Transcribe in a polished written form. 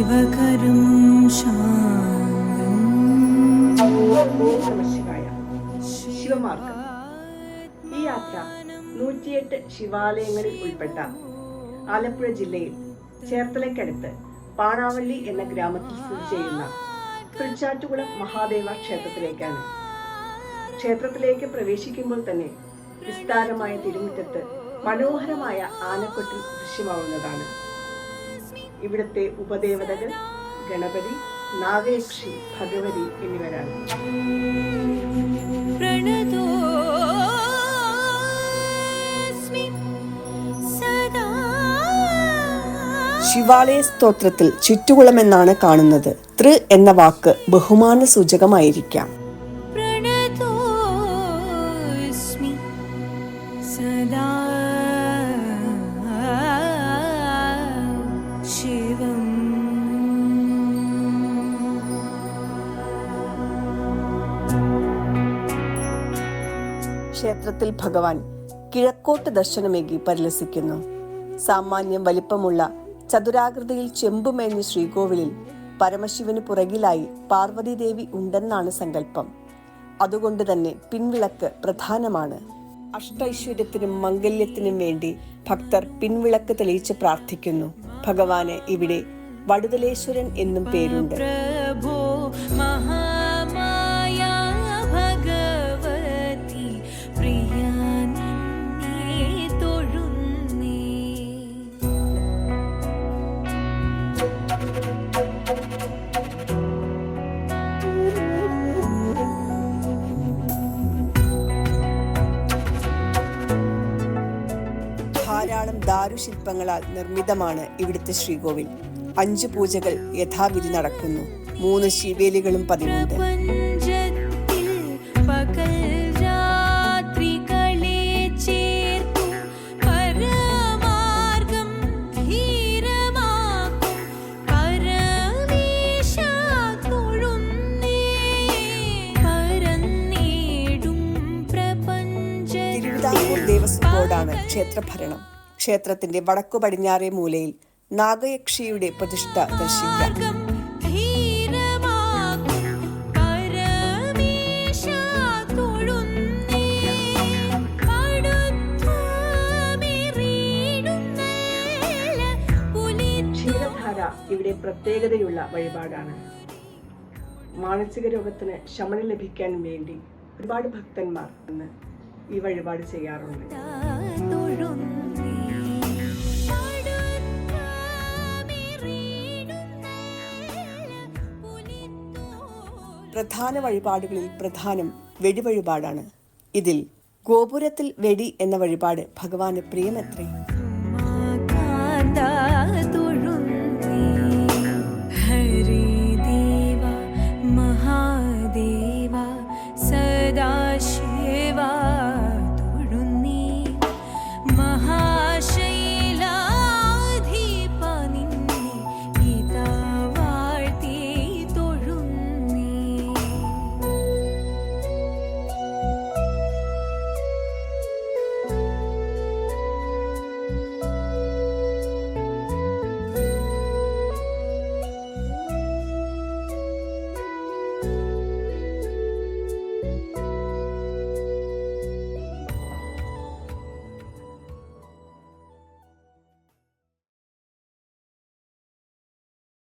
ശിവകരം ശിവമാർഗം. ഈ യാത്ര 108 ശിവാലയങ്ങളിൽ ഉൾപ്പെട്ട ആലപ്പുഴ ജില്ലയിൽ ചേർത്തലയ്ക്കടുത്ത് പാണാവള്ളി എന്ന ഗ്രാമത്തിൽ സ്ഥിതി ചെയ്യുന്ന തൃച്ചാറ്റുകുളം മഹാദേവ ക്ഷേത്രത്തിലേക്കാണ്. ക്ഷേത്രത്തിലേക്ക് പ്രവേശിക്കുമ്പോൾ തന്നെ വിസ്താരമായ തിരുമുറ്റത്ത് മനോഹരമായ ആനക്കൊട്ടിൽ ദൃശ്യമാവുന്നതാണ്. ഇവിടുത്തെ ഉപദേവതകൾ ഗണപതി, നാഗയക്ഷി, ഭഗവതി എന്നിവരാണ്. ശിവാലയ സ്തോത്രത്തിൽ ചുറ്റുകുളം എന്നാണ് കാണുന്നത്. തൃ എന്ന വാക്ക് ബഹുമാന സൂചകമായിരിക്കാം. ക്ഷേത്രത്തിൽ ഭഗവാൻ കിഴക്കോട്ട് ദർശനമേകി പരിലസിക്കുന്നു. സാമാന്യം വലിപ്പമുള്ള ചതുരാകൃതിയിൽ ചെമ്പുമേഞ്ഞ ശ്രീകോവിലിൽ പരമശിവന് പുറകിലായി പാർവതീദേവി ഉണ്ടെന്നാണ് സങ്കല്പം. അതുകൊണ്ട് തന്നെ പിൻവിളക്ക് പ്രധാനമാണ്. അഷ്ടൈശ്വര്യത്തിനും മംഗല്യത്തിനും വേണ്ടി ഭക്തർ പിൻവിളക്ക് തെളിയിച്ച് പ്രാർത്ഥിക്കുന്നു. ഭഗവാന് ഇവിടെ വടുതലേശ്വരൻ എന്നും പേരുണ്ട്. ധാരാളം ദാരുശില്പങ്ങളാൽ നിർമ്മിതമാണ് ഇവിടുത്തെ ശ്രീകോവിൽ. 5 പൂജകൾ യഥാവിധി നടക്കുന്നു. 3 ശിവേലികളും പതിവുണ്ട്. തിരുവിതാംകൂർ ദേവസ്വം ബോർഡാണ് ക്ഷേത്രഭരണം. ക്ഷേത്രത്തിന്റെ വടക്കു പടിഞ്ഞാറേ മൂലയിൽ നാഗയക്ഷിയുടെ പ്രതിഷ്ഠ ദർശിക്കാം. ക്ഷീരധാര ഇവിടെ പ്രത്യേകതയുള്ള വഴിപാടാണ്. മാനസിക രോഗത്തിന് ശമനം ലഭിക്കാൻ വേണ്ടി ഒരുപാട് ഭക്തന്മാർ ഈ വഴിപാട് ചെയ്യാറുണ്ട്. പ്രധാന വഴിപാടുകളിൽ പ്രധാനം വെടിവഴിപാടാണ്. ഇതിൽ ഗോപുരത്തിൽ വെടി എന്ന വഴിപാട് ഭഗവാന് പ്രിയമത്രേ.